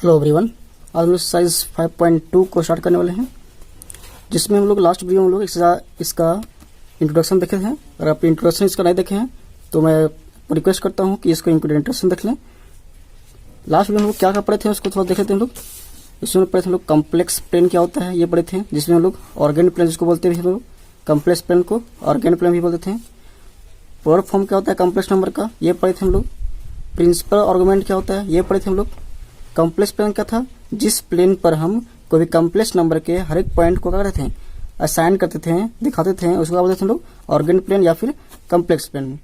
Hello everyone, आज हम लोग एक्सरसाइज 5.2 को स्टार्ट करने वाले हैं, जिसमें हम लोग लास्ट वीडियो में हम लोग इसका इंट्रोडक्शन देखे थे। अगर आप इंट्रोडक्शन इसका नहीं देखे हैं तो मैं रिक्वेस्ट करता हूं कि इसको इंट्रोडक्शन देख लें। लास्ट वीडियो में हम लोग क्या क्या पढ़े थे उसको थोड़ा देखे थे हम लोग। इसमें पढ़े थे हम लोग कम्प्लेक्स प्लेन क्या होता है, ये पढ़े थे, जिसमें हम लोग ऑर्गेनिक प्लेन जिसको बोलते हैं हम लोग, कम्प्लेक्स प्लेन को ऑर्गेनिक प्लेन भी बोलते थे। पोलर फॉर्म क्या होता है कम्प्लेक्स नंबर का, ये पढ़े थे हम लोग। प्रिंसिपल आर्गुमेंट क्या होता है, ये पढ़े थे हम लोग। कॉम्प्लेक्स प्लेन क्या था, जिस प्लेन पर हम कोई भी कॉम्प्लेक्स नंबर के हर एक पॉइंट को क्या करते थे, असाइन करते थे, दिखाते थे, उसको क्या बोलते थे हम लोग, ऑर्गेनिक प्लेन या फिर कॉम्प्लेक्स प्लेन।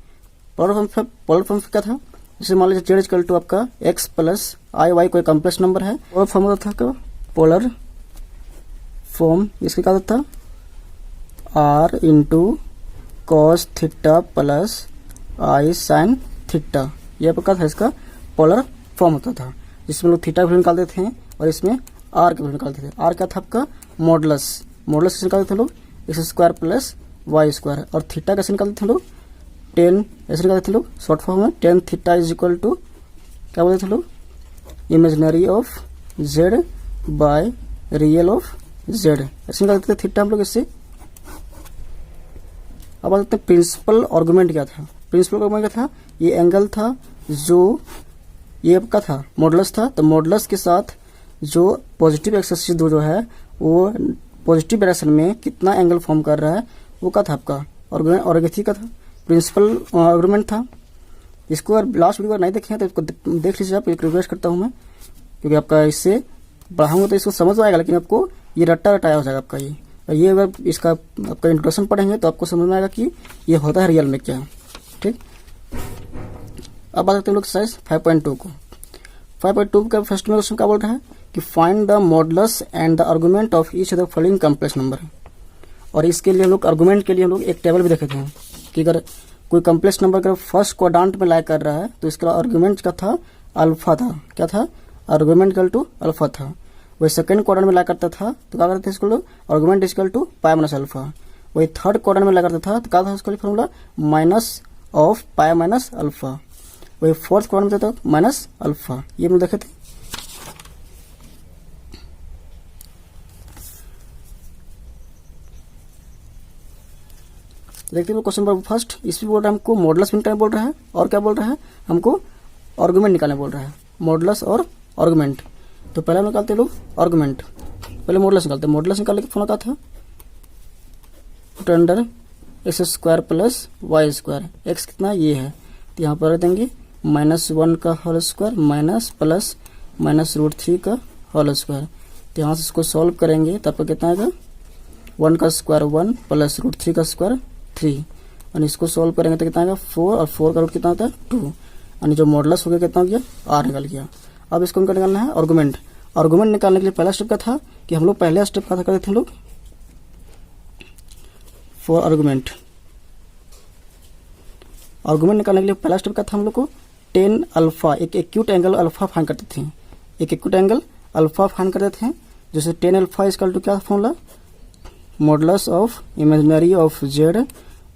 पोलर फॉर्म क्या था, जैसे मान लीजिए जेड इक्वल टू आपका एक्स प्लस आई वाई कोई कॉम्प्लेक्स नंबर है। पोलर फॉर्म होता था पोलर फॉर्म, इसका क्या होता था, r into cos theta plus i sine theta, यह प्रकार था इसका पोलर फॉर्म होता था, जिसमें लोग थीटा की वैल्यू निकालते थे और इसमें आर की वैल्यू निकालते थे। आर क्या था आपका मॉडुलस, मॉडुलस कैसे निकालते थे लोग, x square plus y square. और थीटा कैसे निकालते थे लोग, टेन ऐसे निकालते थे लोग, शॉर्ट फॉर्म में tan theta is equal to क्या बोलते थे लोग, imaginary of z by real of z, ऐसे निकालते थे थीटा हम लोग इससे। अब बात करते हैं प्रिंसिपल आर्गुमेंट क्या था। प्रिंसिपल आर्गुमेंट क्या था, ये एंगल था जो ये आपका था मॉडुलस था, तो मॉडुलस के साथ जो पॉजिटिव एक्सेस जो है वो पॉजिटिव डायरेक्शन में कितना एंगल फॉर्म कर रहा है वो क्या था आपका आर्गुमेंट, और का था प्रिंसिपल आर्गुमेंट था। इसको अगर लास्ट वीडियो नहीं देखे हैं तो इसको देख लीजिए आप, एक रिक्वेस्ट करता हूँ मैं, क्योंकि आपका इससे पढ़ाऊंगा तो इसको समझ आएगा, लेकिन आपको ये रट्टा रटाया हो जाएगा आपका ये अगर इसका आपका इंट्रोडक्शन पढ़ेंगे तो आपको समझ में आएगा कि ये होता है रियल में क्या है। ठीक, अब बात करते हैं लोग एक्सरसाइज 5.2 को। 5.2 का फर्स्ट में क्वेश्चन क्या बोल रहा है कि find the modulus and the argument of each of the following complex number. और इसके लिए हम लोग आर्गुमेंट के लिए हम लोग एक टेबल भी देखे थे कि अगर कोई कॉम्प्लेक्स नंबर अगर फर्स्ट क्वाड्रेंट में लाई कर रहा है तो इसका आर्गुमेंट क्या था, अल्फा था। क्या था, आर्गुमेंट इक्वल टू अल्फा था। वही सेकंड क्वाड्रेंट में लाई करता था तो क्या करते थे इसको लोग, argument equal to pi minus alpha. वही थर्ड क्वाड्रेंट में लाई करता था तो क्या था उसका formula, minus of pi minus alpha. वही फोर्थ क्वाड्रेंट में था माइनस अल्फा, ये हम देखे थे। देखते हैं क्वेश्चन नंबर फर्स्ट, इसमें बोल रहा है हमको मॉडुलस निकालने बोल रहा है, और क्या बोल रहा है हमको आर्गुमेंट निकालने बोल रहा है, मॉडुलस और आर्गुमेंट। तो पहले हम निकालते हैं लोग आर्गुमेंट, पहले मॉडुलस निकालते हैं। मॉडुलस निकालने का फॉर्मूला क्या था, root under x square plus y square. X कितना ये है तो यहाँ पर देंगे -1 का होल स्क्वायर माइनस प्लस -√3 का होल स्क्वायर। तो यहाँ से इसको सॉल्व करेंगे तो आपका कितना आएगा, 1 का स्क्वायर 1 प्लस √3 का स्क्वायर 3, और इसको सॉल्व करेंगे तो कितना आएगा 4, और 4 का रूट कितना होता है 2, यानी जो मॉडुलस हो गया कितना हो गया, आर निकल गया। अब इसको निकालना है आर्गुमेंट। आर्गुमेंट निकालने के लिए पहला स्टेप क्या था कि हम लोग पहले स्टेप क्या करते थे हम लोग, फॉर आर्गुमेंट। आर्गुमेंट निकालने के लिए पहला स्टेप क्या था हम लोग को, टेन अल्फा, एक एक्यूट एंगल अल्फा फाइंड करते थे, एक एक्यूट एंगल अल्फा फाइंड करते थे। जैसे टेन अल्फा इक्वल टू क्या formula, modulus of imaginary of z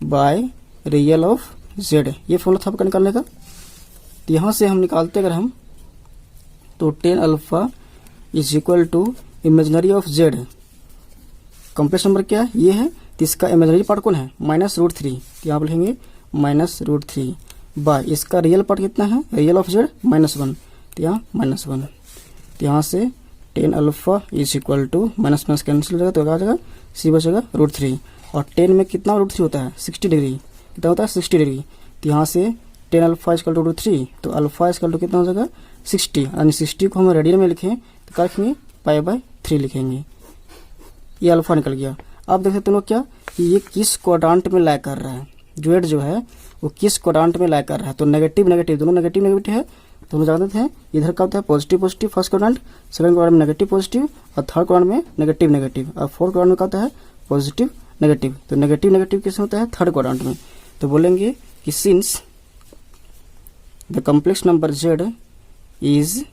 by real of Z, ये फॉर्मूला था आपका निकालने का। तो यहाँ से हम निकालते अगर हम तो tan alpha is equal to imaginary of z, complex number क्या है ये है, तो इसका इमेजिनरी पार्ट कौन है -√3, तो यहाँ पर लिखेंगे -√3 बाय इसका रियल पार्ट कितना है, रियल ऑफ जेड -1, तो यहाँ -1। तो यहाँ से tan alpha is equal to minus minus cancel हो जाएगा तो क्या आ जाएगा, सी बचेगा √3, और 10 में कितना √3 होता है 60 डिग्री, कितना होता है 60 डिग्री। तो यहाँ से टेन अल्फा इक्वल टू √3, तो अल्फा इक्वल टू कितना हो जाएगा 60, यानी 60 को हम रेडियन में लिखें तो क्या लिखेंगे, π/3 लिखेंगे। ये अल्फा निकल गया। अब देख सकते हैं लोग क्या कि ये किस क्वाड्रेंट में लाई कर रहा है, जेड जो है वो किस क्वाड्रेंट में लाई कर रहा है। तो नेगेटिव नेगेटिव दोनों नेगेटिव नेगेटिव है, तो हम जानते हैं इधर का होता है positive positive first quadrant, second quadrant में नेगेटिव पॉजिटिव, और थर्ड क्वाड्रेंट में नेगेटिव नेगेटिव, और फोर्थ क्वाड्रेंट में क्या होता है पॉजिटिव नेगेटिव। तो नेगेटिव नेगेटिव किस में होता है, थर्ड क्वाड्रेंट में। तो बोलेंगे कि since the complex number Z is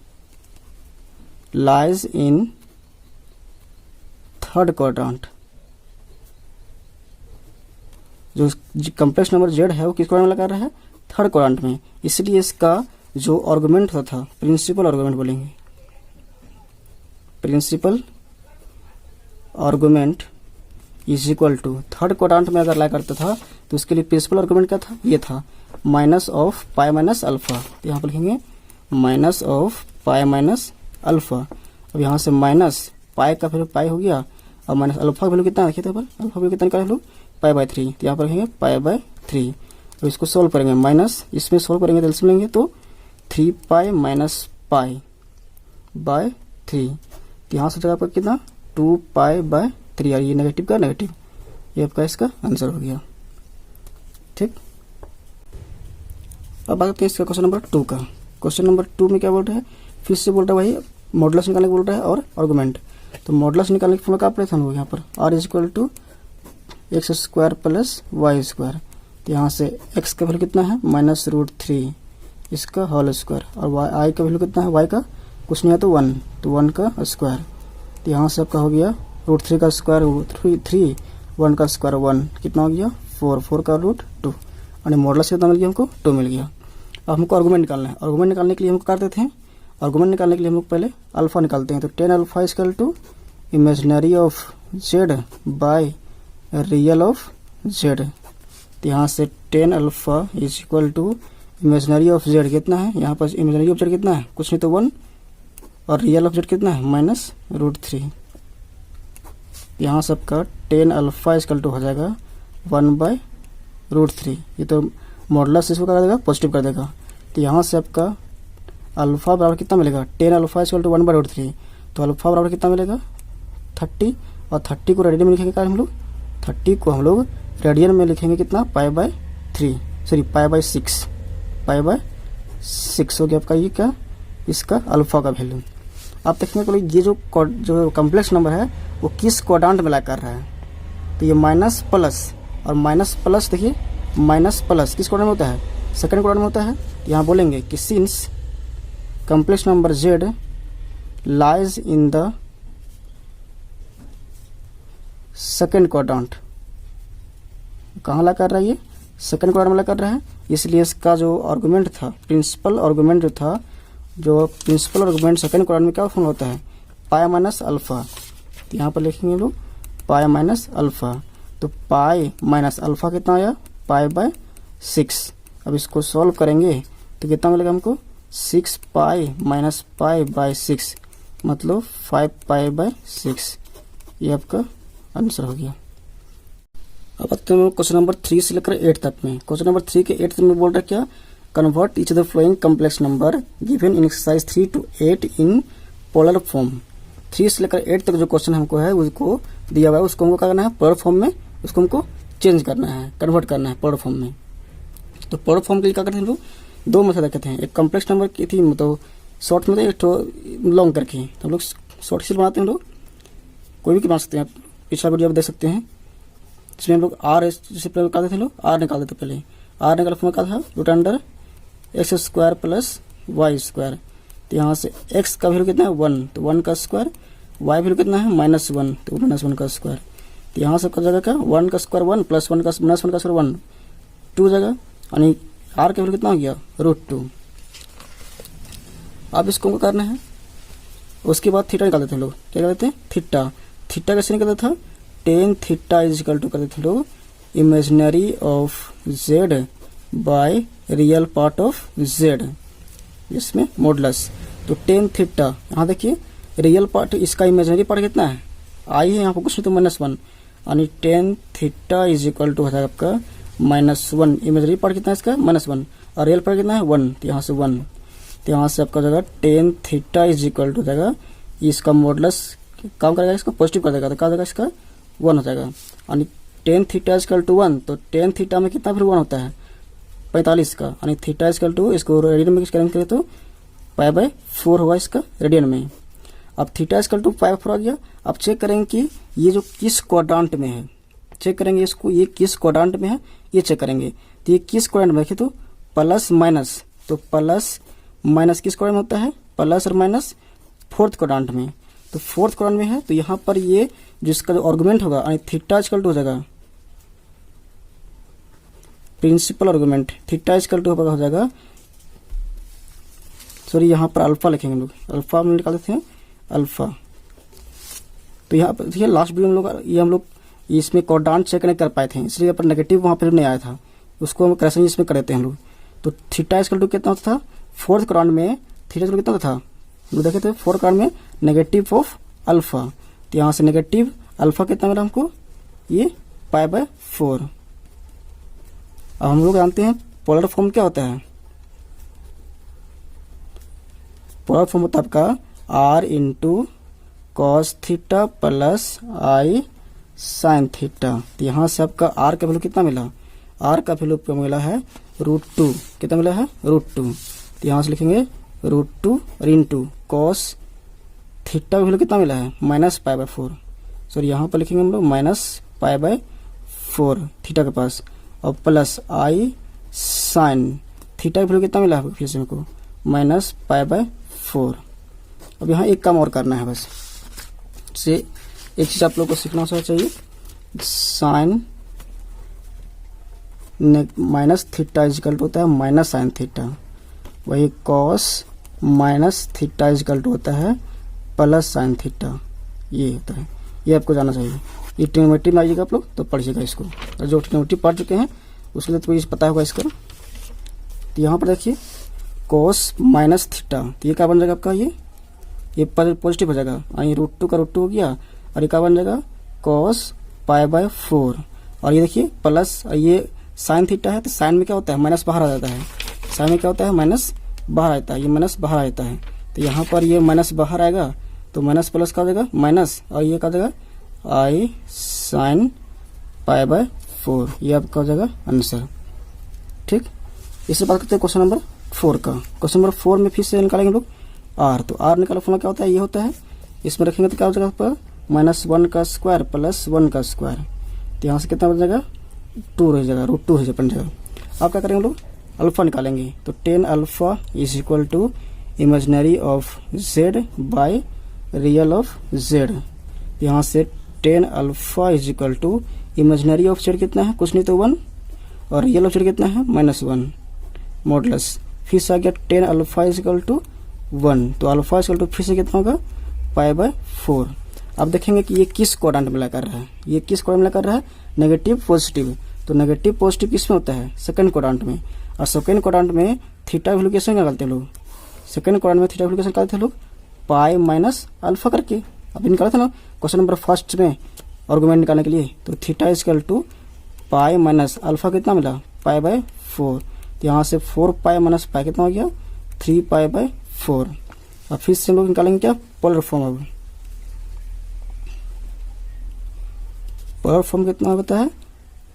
lies in third quadrant, जो कॉम्प्लेक्स नंबर जेड है वो किस क्वाड्रेंट में लगा रहा है, थर्ड क्वाड्रेंट में, इसलिए इसका जो आर्गुमेंट होता था प्रिंसिपल आर्गुमेंट बोलेंगे। Principal argument is equal to, third quadrant में अगर ला करता था तो उसके लिए प्रिंसिपल आर्गुमेंट क्या था, ये था minus of pi minus alpha. तो यहाँ पर लिखेंगे minus of pi minus alpha. अब यहाँ से माइनस पाई का वैल्यू पाई हो गया और माइनस अल्फा का वैल्यू कितना रखे थे, पर अल्फा वैल्यू कितना निकाले लोग, पाई बाय 3। तो यहाँ पर लिखेंगे पाई बाय 3। अब इसको सोल्व करेंगे, माइनस इसमें सोल्व करेंगे तो एलसीएम लेंगे तो 3 पाई माइनस पाई बाय 3। तो यहाँ से जगह पर कितना 2 पाई बाय 3, और ये नेगेटिव का नेगेटिव, ये आपका इसका आंसर हो गया। ठीक, अब बात करते हैं इसका क्वेश्चन नंबर 2 का। क्वेश्चन नंबर 2 में क्या बोल रहा है, फिर से बोल रहा है वही मॉडुलस निकालने को बोल रहा है और आर्गुमेंट। तो मॉडुलस निकालने की फॉर्मूला का अप्लाई था यहाँ पर r is equal to x square plus y square. तो यहाँ से x का वैल्यू कितना है -√3 इसका होल स्क्वायर, और i का वैल्यू कितना है, y का कुछ नहीं है तो 1, तो 1 का स्क्वायर। तो यहाँ से आपका हो गया √3 का स्क्वायर 3, 1 का स्क्वायर 1, कितना हो गया 4, 4 का √2, और मॉडुलस कितना मिल गया हमको 2 मिल गया। अब हमको आर्गुमेंट निकालना है। आर्गुमेंट निकालने के लिए हमको कर देते हैं, आर्गुमेंट निकालने के लिए हम लोग पहले अल्फा निकालते हैं। तो 10 alpha equal to imaginary of z by real of z. तो यहाँ से 10 alpha is equal to imaginary of z कितना है, यहाँ पर इमेजिनरी ऑफ जेड कितना है, कुछ नहीं तो 1, और रियल ऑफ जेड कितना है -√3। यहाँ सबका 10 अल्फा इक्वल टू हो जाएगा 1/√3। ये तो मॉडुलस इसको कर देगा, पॉजिटिव कर देगा। तो यहाँ से आपका अल्फा बराबर कितना मिलेगा, 10 अल्फा इक्वल टू 1/√3। तो अल्फा बराबर कितना मिलेगा 30, और 30 को रेडियन में लिखेंगे क्या हम लोग, 30 को हम लोग रेडियन में लिखेंगे कितना पाई बाय 6, पाई बाय 6 हो गया आपका ये क्या, इसका अल्फा का वैल्यू। आप देखेंगे कि ये जो कॉम्प्लेक्स नंबर है वो किस क्वाड्रेंट में ला कर रहा है। तो ये माइनस प्लस, और माइनस प्लस देखिए माइनस प्लस किस क्वाड्रेंट में होता है, सेकंड क्वाड्रेंट में होता है। यहाँ बोलेंगे कि since complex number Z lies in the second quadrant, कहाँ ला कर रहा है ये, सेकंड क्वाड्रेंट में ला कर रहा है, इसलिए इसका जो आर्गुमेंट था, प्रिंसिपल आर्गुमेंट जो था, जो प्रिंसिपल आर्गुमेंट सेकंड क्वाड्रेंट में क्या फॉर्म होता है, पाई माइनस अल्फा। तो यहाँ पर लिखेंगे लोग पाई माइनस अल्फा। तो पाई माइनस अल्फा कितना आया, पाई बाय 6। अब इसको सॉल्व करेंगे तो कितना मिलेगा हमको, 6 पाई माइनस पाई बाय 6, मतलब 5 पाई बाय 6। ये आपका आंसर हो गया। अब आते हैं क्वेश्चन नंबर 3 से लेकर 8 तक में। क्वेश्चन नंबर 3 के 8 में बोल रहा है क्या, convert each of the flowing complex number given in exercise 3 to 8 in polar form. 3 से लेकर 8 तक जो क्वेश्चन हमको है उसको दिया हुआ है, उसको हमको क्या करना है, पोलर फॉर्म में उसको हमको चेंज करना है, कन्वर्ट करना है पोलर फॉर्म में। तो पोलर फॉर्म के लिए क्या करते हैं हम लोग, 2 मेथड रखते हैं। एक कॉम्प्लेक्स नंबर की थी मतलब शॉर्ट में, एक लॉन्ग करके, तो हम लोग शॉर्ट सीट बनाते हैं, हम लोग कोई भी बना सकते हैं। पिछला वीडियो आप देख सकते हैं, इसमें हम लोग आर जैसे पहले निकालते थे, लोग आर निकालते थे पहले। आर निकाल फॉर्म क्या था, root under x square plus y square. तो यहाँ से एक्स का वैल्यू कितना है 1, तो 1 का स्क्वायर, वाई वैल्यू कितना है -1, तो -1 का स्क्वायर। तो यहाँ से जगह का 1 का स्क्वायर 1 प्लस 1 का -1 का स्क्वायर 1, 2 जगह, यानी आर का वैल्यू कितना हो गया √2। अब इसको करना है, उसके बाद थीटा निकाल देते हैं लोग, क्या करते हैं थीटा। थीटा कैसे निकलता था, tan theta is equal to करते थे लोग imaginary of z by real part of z, इसमें मॉडुलस। तो tan थीटा, यहाँ देखिए रियल पार्ट, इसका इमेजिनरी पार्ट कितना है आई है, यहाँ पर कुछ नहीं तो -1, यानी tan theta is equal to हो जाएगा आपका -1। इमेजिनरी पार्ट कितना है इसका -1, और रियल पार्ट कितना है 1, तो यहाँ से 1। तो यहाँ से आपका जगह tan theta is equal to हो जाएगा, इसका मॉडुलस काम करेगा, इसको पॉजिटिव कर देगा, तो क्या हो जाएगा इसका 1 हो जाएगा। यानी tan थीटा इक्वल टू 1, तो tan थीटा में कितना फिर 1 होता है 45 का, यानी थीटा इक्वल टू, इसको रेडियन में करेंगे करें तो पाई बाय 4 होगा इसका रेडियन में। अब theta equal to pi by 4 आ गया। अब चेक करेंगे कि ये जो किस क्वाड्रेंट में है, चेक करेंगे इसको, ये किस क्वाड्रेंट में है ये चेक करेंगे। तो ये किस क्वाड्रेंट में, देखिए तो प्लस माइनस, तो प्लस माइनस किस क्वाड्रेंट में होता है, प्लस और माइनस फोर्थ क्वाड्रेंट में। तो फोर्थ क्वाड्रेंट में है, तो यहाँ पर ये जिसका जो आर्गुमेंट होगा यानी थीटा इक्वल टू हो जाएगा principal argument, theta equal to हो जाएगा, सॉरी यहाँ पर अल्फा लिखेंगे हम लोग, अल्फा हम निकाल देते हैं अल्फा। तो यहाँ पर देखिए लास्ट वीडियो में हम लोग इसमें कोऑर्डिनेट चेक नहीं कर पाए थे, इसलिए पर नेगेटिव वहाँ पर नहीं आया था, उसको हम करेक्शन इसमें कर देते हैं हम लोग। तो थीटा इक्वल टू कितना होता था, फोर्थ क्वाड्रेंट में थीटा इक्वल कितना था, हम देखे थे फोर्थ क्वाड्रेंट में नेगेटिव ऑफ अल्फा। तो यहाँ से नेगेटिव अल्फा कितना मिला हमको, ये π/4। अब हम लोग जानते हैं पोलर फॉर्म क्या होता है, पोलर फॉर्म होता है आपका r into cos theta plus i sine theta. तो यहाँ से आपका r का वैल्यू कितना मिला, r का वैल्यू आपको मिला है √2, कितना मिला है √2। तो यहाँ से लिखेंगे √2 और इंटू कॉस थीटा वैल्यू कितना मिला है -π/4, सॉरी यहाँ पर लिखेंगे हम लोग -π/4 थीटा के पास, और प्लस आई साइन थीटा की वैल्यू कितना मिला है फिर से हमको -π/4। अब यहाँ एक काम और करना है बस, से एक चीज आप लोग को सीखना चाहिए, sine minus theta equal to होता है माइनस साइन थीटा, वही cos minus theta equal to होता है प्लस साइन थीटा, ये होता है, ये आपको जाना चाहिए। ये ट्रिग्नोमेट्री में आइएगा आप लोग तो पढ़िएगा इसको, और जो ट्रिग्नोमेट्री पढ़ चुके हैं उसके लिए तो ये पता होगा इसका। तो यहाँ पर देखिए कॉस माइनस थीटा, तो ये क्या बन जाएगा आपका, ये पॉजिटिव हो जाएगा, ये √2 का √2 हो गया, और ये क्या बन जाएगा कॉस π/4, और ये देखिए प्लस, ये साइन थीटा है तो साइन में क्या होता है माइनस बाहर आ जाता है, साइन में क्या होता है माइनस बाहर आता है, ये माइनस बाहर आता है, तो यहाँ पर ये माइनस बाहर आएगा तो माइनस प्लस का हो जाएगा माइनस, और ये क्या हो जाएगा आई साइन π/4, ये आपका हो जाएगा आंसर। ठीक, इससे बात करते हैं क्वेश्चन नंबर 4 का। क्वेश्चन नंबर 4 में फिर से निकालेंगे हम लोग r, तो r निकालना फॉर्मूला क्या होता है, ये होता है, इसमें रखेंगे तो क्या हो जाएगा पर -1 का स्क्वायर प्लस 1 का स्क्वायर, तो यहाँ से कितना बन जाएगा 2 रह जाएगा, √2 बन जाएगा। अब क्या करेंगे हम लोग अल्फा निकालेंगे, तो tan alpha is equal to imaginary of z by real of z। यहाँ से tan alpha is equal to imaginary of z कितना है, कुछ नहीं तो 1, और रियल ऑफ z कितना है -1 मॉडुलस, फिर से आ गया tan alpha is equal to 1, तो अल्फा इज इक्वल टू फिर से कितना होगा π/4। अब देखेंगे कि ये किस क्वाड्रेंट में कर रहा है, ये किस क्वाड्रेंट में कर रहा है, नेगेटिव पॉजिटिव, तो नेगेटिव पॉजिटिव किस में होता है सेकंड क्वाड्रेंट में, और सेकंड क्वाड्रेंट में थीटा वैल्यू कैसे निकालते हैं लोग, सेकंड क्वाड्रेंट में थीटा वैल्यू कैसे निकालते हैं लोग, π - करके, अभी निकाला था ना क्वेश्चन नंबर फर्स्ट में आर्गुमेंट निकालने के लिए, तो थीटा इज इक्वल टू π - कितना मिला π/4, तो यहाँ से 4π - कितना हो गया 3π/4। अब फिर से हम लोग निकालेंगे क्या पोलर फॉर्म, अब पोलर फॉर्म कितना होता है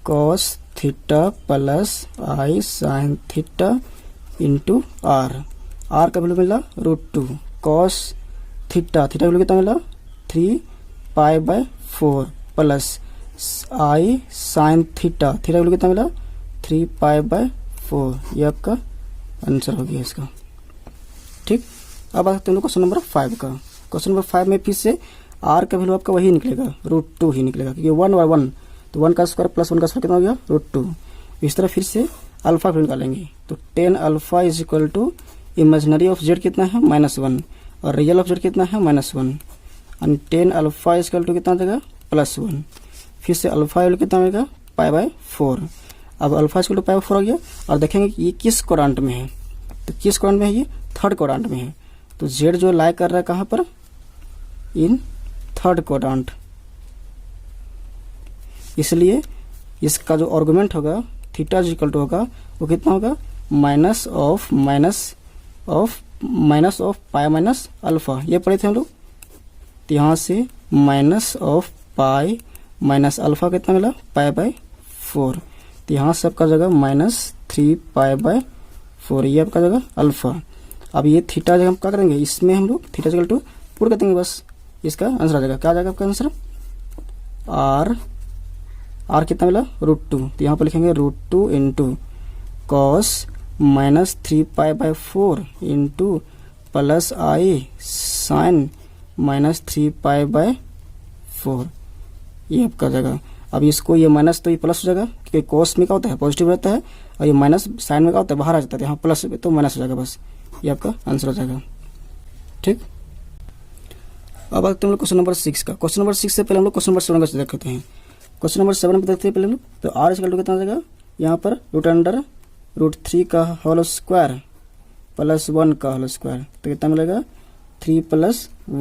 cos theta plus i sine theta into r का वैल्यू मिला √2, कॉस थीटा वैल्यू कितना मिला 3π/4 plus i sine theta value कितना मिला 3π/4, ये आपका आंसर हो गया इसका। ठीक, अब आते हैं क्वेश्चन नंबर 5 का। क्वेश्चन नंबर 5 में फिर से r का वैल्यू आपका वही निकलेगा √2 ही निकलेगा, क्योंकि 1 और 1 तो 1 का स्क्वायर प्लस 1 का स्क्वायर कितना हो गया √2। इस तरह फिर से अल्फा वैल्यू निकालेंगे, तो tan alpha is equal to imaginary of z कितना है -1, और रियल ऑफ z कितना है -1, और tan alpha is equal to कितना देगा +1, फिर से अल्फा वैल्यू कितना मिलेगा π/4। अब अल्फा इज इक्वल टू π/4 हो गया, और देखेंगे कि ये किस क्वाड्रेंट में है, तो किस क्वाड्रेंट में है, ये थर्ड क्वाड्रेंट में है, तो z जो लाई कर रहा है कहाँ पर, इन थर्ड क्वाड्रेंट, इसलिए इसका जो आर्गुमेंट होगा थीटा इक्वल टू होगा वो कितना होगा माइनस ऑफ π - अल्फा, ये पढ़े थे हम लोग, तो यहाँ से माइनस ऑफ π - अल्फा कितना मिला π/4, तो यहाँ से आपका जगह -3π/4, ये आपका जगह अल्फा। अब ये थीटा जगह हम क्या करेंगे, इसमें हम लोग थीटा इक्वल टू पूरा कर देंगे, बस इसका आंसर आ जाएगा, क्या आ जाएगा आपका आंसर r कितना मिला √2, तो यहाँ पर लिखेंगे √2 into cos -3π/4 into plus i sign -3π/4, ये आपका जाएगा। अब इसको ये माइनस तो ये प्लस हो जाएगा, क्योंकि कॉस में क्या होता है पॉजिटिव रहता है, और ये माइनस साइन में क्या होता है बाहर आ जाता है, यहाँ प्लस तो माइनस हो जाएगा, बस ये आपका आंसर हो जाएगा। ठीक, अब आते हैं हम लोग क्वेश्चन नंबर 6 का। क्वेश्चन नंबर 6 से पहले हम लोग क्वेश्चन नंबर 7 का देखते हैं। क्वेश्चन नंबर 7 पे देखते हैं पहले हम लोग, तो आर इक्वल टू कितना आ जाएगा, यहाँ पर √3 का होल स्क्वायर प्लस 1 का होल स्क्वायर, तो कितना मिलेगा 3 +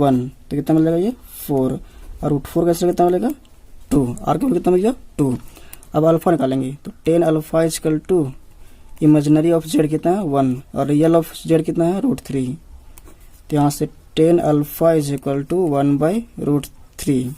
1, तो कितना मिलेगा ये 4, और √4 का कितना मिलेगा 2, आर का कितना मिल गया 2। अब अल्फा निकालेंगे, तो tan alpha equal to imaginary of z कितना है 1 और रियल ऑफ जेड कितना है √3, तो यहाँ से tan alpha is equal to 1/√3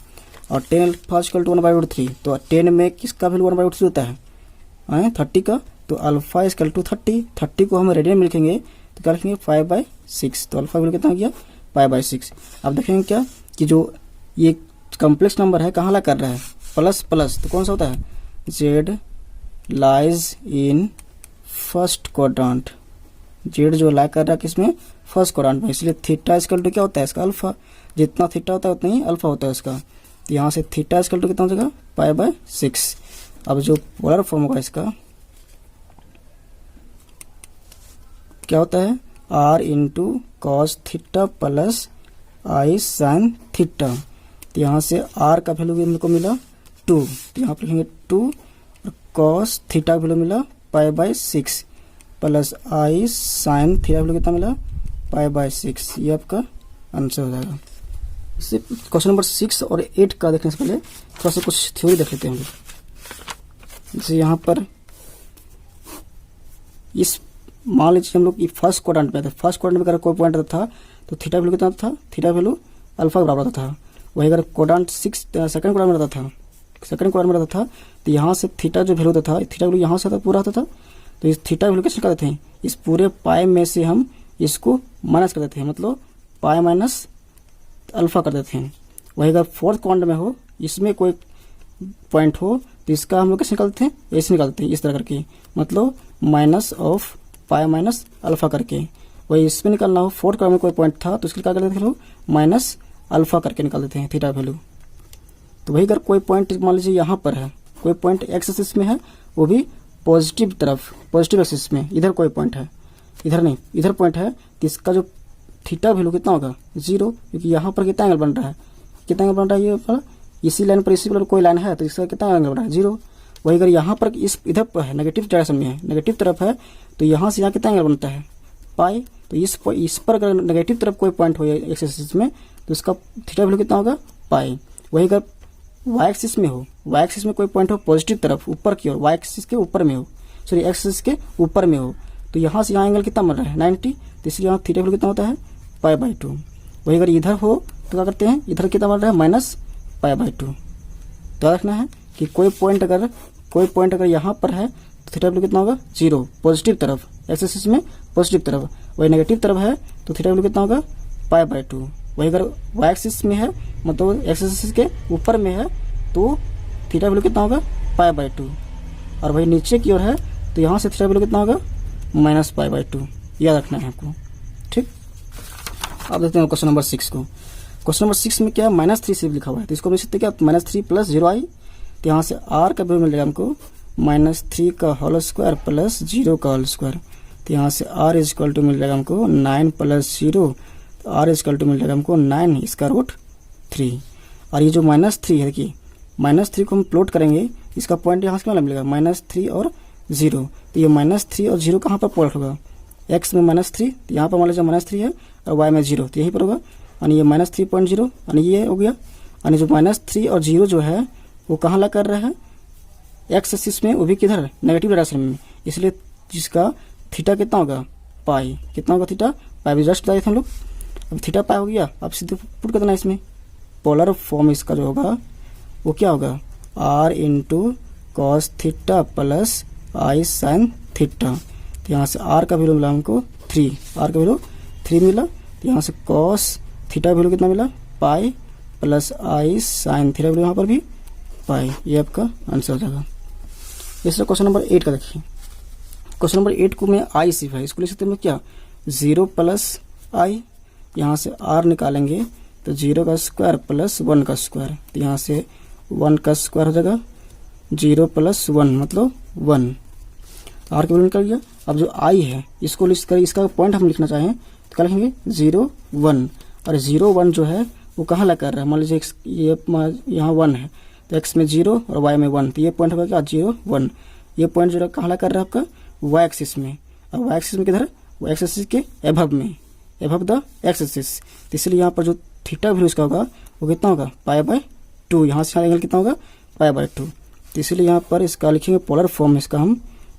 और tan अल्फा इक्वल टू 1/√3, तो tan में किसका वैल्यू 1/√3 होता है 30 का, तो अल्फा इक्वल टू 30 को हम रेडियन में लिखेंगे तो क्या लिखेंगे 5/6, तो अल्फा वैल्यू कितना हो गया 5/6। अब देखेंगे क्या कि जो ये कॉम्प्लेक्स नंबर है कहाँ ला कर रहा है प्लस प्लस, तो कौन सा होता है Z lies in first quadrant, Z जो ला कर रहा है किसमें फर्स्ट क्वाड्रेंट में, इसलिए थीटा इक्वल टू क्या होता है इसका अल्फा, जितना थीटा होता है उतना ही अल्फा होता है इसका, तो यहाँ से थीटा इक्वल टू कितना हो जाएगा 5/6। अब जो पोलर फॉर्म होगा इसका क्या होता है r into cos theta plus i sine theta, तो यहाँ से r का वैल्यू भी हमको मिला 2, तो यहाँ पर लिखेंगे 2 और कॉस थीटा का वैल्यू मिला 5/6 plus i sine theta value कितना मिला 5/6, ये आपका आंसर हो जाएगा। इससे क्वेश्चन नंबर 6 और 8 का देखने से पहले थोड़ा सा कुछ थ्योरी देख लेते हैं हम लोग। जैसे यहाँ पर इस मान लीजिए हम लोग ये फर्स्ट क्वाड्रेंट में था, फर्स्ट क्वाड्रेंट में अगर कोई पॉइंट था तो थीटा वैल्यू कितना था, थीटा वैल्यू अल्फा के बराबर था। वही अगर क्वाड्रेंट सेकंड क्वाड्रेंट में रहता था, सेकंड क्वाड्रेंट में रहता था तो यहाँ से थीटा जो वैल्यू होता था, थीटा वैल्यू यहाँ से पूरा आता था, तो इस थीटा वैल्यू कैसे निकालते थे, इस पूरे पाई में से हम इसको माइनस कर देते हैं, मतलब पाई माइनस अल्फा कर देते हैं। वही अगर फोर्थ क्वाड्रेंट में हो, इसमें कोई पॉइंट हो तो इसका हम लोग कैसे निकालते हैं, ऐसे निकालते हैं इस तरह करके, मतलब minus of pi minus alpha करके। वही इसमें निकालना हो, फोर्थ क्वाड्रेंट में कोई पॉइंट था तो इसके क्या करते थे लोग माइनस अल्फा करके निकाल देते हैं थीटा वैल्यू। तो वही अगर कोई पॉइंट मान लीजिए यहाँ पर है, कोई पॉइंट एक्स एक्सिस में है, वो भी पॉजिटिव तरफ, पॉजिटिव एक्सिस में, इधर कोई पॉइंट है, इधर नहीं, इधर पॉइंट है, तो इसका जो थीटा वैल्यू कितना होगा 0, क्योंकि यहाँ पर कितना एंगल बन रहा है, कितना एंगल बन रहा है, ये पर इसी लाइन पर इसी पर कोई लाइन है तो इसका कितना एंगल बन रहा है 0। वही अगर यहाँ पर इस इधर पर है, नेगेटिव डायरेक्शन में है, नेगेटिव तरफ है, तो यहाँ से यहाँ कितना एंगल बनता है पाई, तो इस पर अगर नेगेटिव तरफ कोई पॉइंट हो एक्स एक्सिस में तो इसका थीटा वैल्यू कितना होगा पाई। वही अगर वाई एक्सिस में हो, वाई एक्सिस में कोई पॉइंट हो पॉजिटिव तरफ ऊपर की ओर, वाई एक्सिस के ऊपर में हो, सॉरी एक्स एक्सिस के ऊपर में हो, तो यहाँ से यहाँ एंगल कितना बन रहा है 90, तो इसलिए यहाँ थीटा वैल्यू कितना होता है π/2। वही अगर इधर हो तो क्या करते हैं, इधर कितना बन रहा है -π/2। तो रखना है कि कोई पॉइंट अगर यहाँ पर है तो थीटा वैल्यू कितना होगा 0, पॉजिटिव तरफ, एक्स एक्सिस में पॉजिटिव तरफ। वही नेगेटिव तरफ है तो थीटा वैल्यू कितना होगा π/2। वही अगर वाई एक्सिस में है, मतलब एक्स एक्सिस के ऊपर में है, तो थीटा वैल्यू कितना होगा π/2। और वही नीचे की ओर है तो यहाँ से थीटा वैल्यू कितना होगा -π/2, याद रखना है आपको, ठीक। अब देखते हैं क्वेश्चन नंबर 6 को। क्वेश्चन नंबर 6 में क्या -3 से लिखा हुआ है, तो इसको हम लिख सकते हैं क्या -3 + 0i, तो यहाँ से r का वैल्यू मिलेगा हमको -3 का होल स्क्वायर प्लस 0 का होल स्क्वायर, तो यहाँ से r इक्वल टू मिल जाएगा हमको 9 + 0, तो r इक्वल टू मिल जाएगा हमको 9 इसका √3। और ये जो -3 है, देखिए -3 को हम प्लॉट करेंगे, इसका पॉइंट यहाँ से क्या मिलेगा -3 और 0, तो ये -3 और 0 कहाँ पर प्लॉट होगा, x में -3, तो यहाँ पर मान लीजिए -3 है और y में 0, तो यहीं पर होगा, यानी ये -3.0, यानी ये हो गया। यानी जो -3 और 0 जो है वो कहाँ ला कर रहा है एक्स एक्सिस में, वो भी किधर नेगेटिव डायरेक्शन में, इसलिए जिसका थीटा कितना होगा पाई, कितना होगा थीटा पाई, भी जस्ट बताए थे हम लोग। अब थीटा पाई हो गया, अब सीधे पुट कर देना इसमें, पोलर फॉर्म इसका जो होगा वो क्या होगा r into cos theta plus i sine theta, तो यहाँ से r का वैल्यू मिला हमको 3, r का वैल्यू 3 मिला, तो यहाँ से कॉस थीटा वैल्यू कितना मिला pi plus i sine theta value यहाँ पर भी पाई, ये आपका आंसर हो जाएगा। इसलिए क्वेश्चन नंबर 8 का देखिए, क्वेश्चन नंबर 8 को में आई सिर्फ है, इसको लिख सकते हैं क्या 0 + i, यहाँ से r निकालेंगे तो 0 का स्क्वायर प्लस 1 का स्क्वायर, तो यहाँ से 1 का स्क्वायर हो जाएगा, 0 + 1 मतलब 1, r का वैल्यू निकल गया। अब जो i है इसको लिख कर इसका पॉइंट हम लिखना चाहें तो क्या लिखेंगे 0 1, और 0 1 जो है वो कहाँ ला कर रहा है, मान लीजिए ये यहाँ 1 है तो x में 0 और y में 1, तो ये पॉइंट होगा क्या 0 1। ये पॉइंट जो कहाँ ला कर रहा है आपका y एक्सिस में, और y एक्सिस में किधर, y एक्सिस के एभव में, एभव द x एक्सिस। तो इसलिए यहाँ पर जो थीटा वैल्यू इसका होगा वो कितना होगा π/2, यहाँ से एंगल कितना होगा π/2। तो इसलिए यहाँ पर इसका लिखेंगे पोलर फॉर्म इसका हम,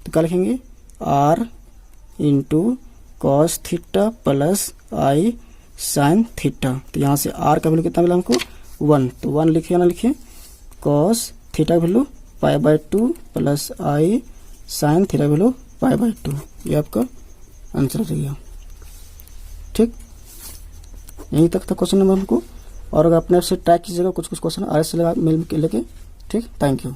तो क्या लिखेंगे r into cos theta plus i sine theta. तो यहाँ से r का वैल्यू कितना मिला हमको 1, तो 1 लिखिए ना, लिखिए cos theta value π/2 plus i sine theta value π/2। ये आपका आंसर हो गया। ठीक, यहीं तक था क्वेश्चन नंबर हमको, और अगर अपने से ट्राई कीजिएगा कुछ क्वेश्चन आगे से मिल के लेके। ठीक, थैंक यू।